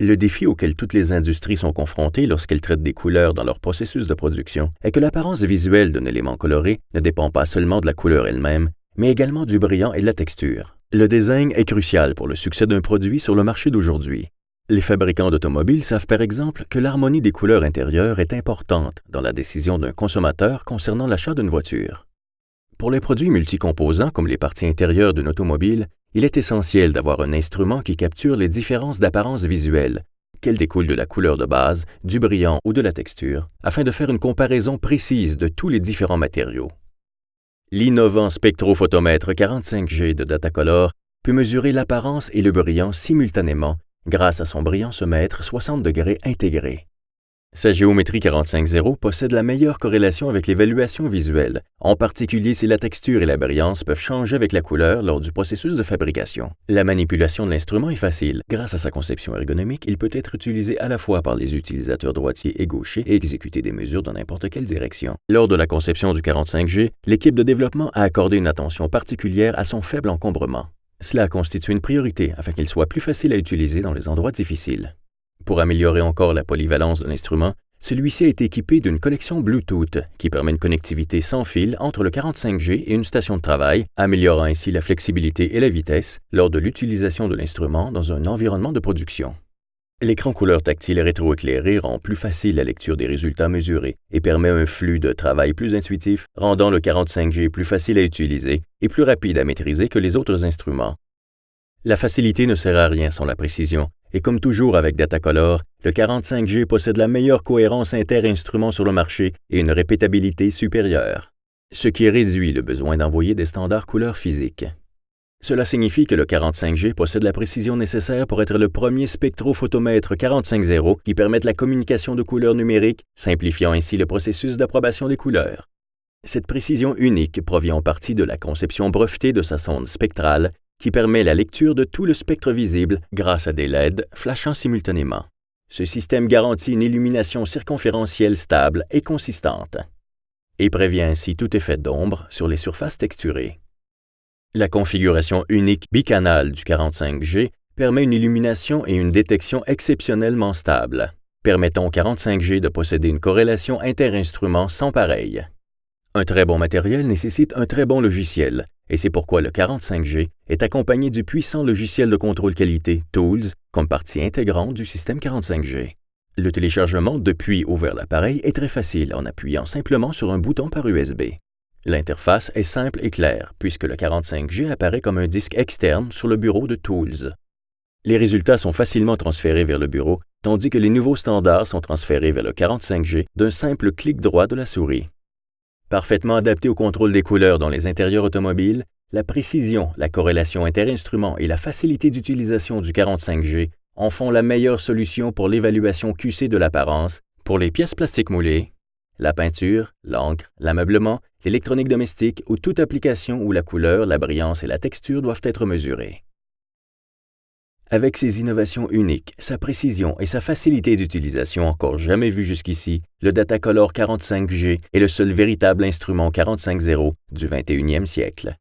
Le défi auquel toutes les industries sont confrontées lorsqu'elles traitent des couleurs dans leur processus de production est que l'apparence visuelle d'un élément coloré ne dépend pas seulement de la couleur elle-même, mais également du brillant et de la texture. Le design est crucial pour le succès d'un produit sur le marché d'aujourd'hui. Les fabricants d'automobiles savent par exemple que l'harmonie des couleurs intérieures est importante dans la décision d'un consommateur concernant l'achat d'une voiture. Pour les produits multicomposants comme les parties intérieures d'une automobile, il est essentiel d'avoir un instrument qui capture les différences d'apparence visuelle, qu'elles découlent de la couleur de base, du brillant ou de la texture, afin de faire une comparaison précise de tous les différents matériaux. L'innovant spectrophotomètre 45G de Datacolor peut mesurer l'apparence et le brillant simultanément grâce à son brillance-mètre 60 degrés intégré. Sa géométrie 45.0 possède la meilleure corrélation avec l'évaluation visuelle, en particulier si la texture et la brillance peuvent changer avec la couleur lors du processus de fabrication. La manipulation de l'instrument est facile. Grâce à sa conception ergonomique, il peut être utilisé à la fois par les utilisateurs droitiers et gauchers et exécuter des mesures dans n'importe quelle direction. Lors de la conception du 45G, l'équipe de développement a accordé une attention particulière à son faible encombrement. Cela a constitué une priorité afin qu'il soit plus facile à utiliser dans les endroits difficiles. Pour améliorer encore la polyvalence de l'instrument, celui-ci est équipé d'une connexion Bluetooth qui permet une connectivité sans fil entre le 45G et une station de travail, améliorant ainsi la flexibilité et la vitesse lors de l'utilisation de l'instrument dans un environnement de production. L'écran couleur tactile rétroéclairé rend plus facile la lecture des résultats mesurés et permet un flux de travail plus intuitif, rendant le 45G plus facile à utiliser et plus rapide à maîtriser que les autres instruments. La facilité ne sert à rien sans la précision, et comme toujours avec Datacolor, le 45G possède la meilleure cohérence inter-instruments sur le marché et une répétabilité supérieure, ce qui réduit le besoin d'envoyer des standards couleurs physiques. Cela signifie que le 45G possède la précision nécessaire pour être le premier spectrophotomètre 45.0 qui permette la communication de couleurs numériques, simplifiant ainsi le processus d'approbation des couleurs. Cette précision unique provient en partie de la conception brevetée de sa sonde spectrale qui permet la lecture de tout le spectre visible grâce à des LED flashant simultanément. Ce système garantit une illumination circonférentielle stable et consistante et prévient ainsi tout effet d'ombre sur les surfaces texturées. La configuration unique bicanale du 45G permet une illumination et une détection exceptionnellement stables, permettant au 45G de posséder une corrélation inter-instruments sans pareille. Un très bon matériel nécessite un très bon logiciel, et c'est pourquoi le 45G est accompagné du puissant logiciel de contrôle qualité Tools comme partie intégrante du système 45G. Le téléchargement depuis ou vers l'appareil est très facile en appuyant simplement sur un bouton par USB. L'interface est simple et claire puisque le 45G apparaît comme un disque externe sur le bureau de Tools. Les résultats sont facilement transférés vers le bureau, tandis que les nouveaux standards sont transférés vers le 45G d'un simple clic droit de la souris. Parfaitement adapté au contrôle des couleurs dans les intérieurs automobiles, la précision, la corrélation inter-instruments et la facilité d'utilisation du 45G en font la meilleure solution pour l'évaluation QC de l'apparence, pour les pièces plastiques moulées, la peinture, l'encre, l'ameublement, l'électronique domestique ou toute application où la couleur, la brillance et la texture doivent être mesurées. Avec ses innovations uniques, sa précision et sa facilité d'utilisation encore jamais vues jusqu'ici, le Datacolor 45G est le seul véritable instrument 45.0 du 21e siècle.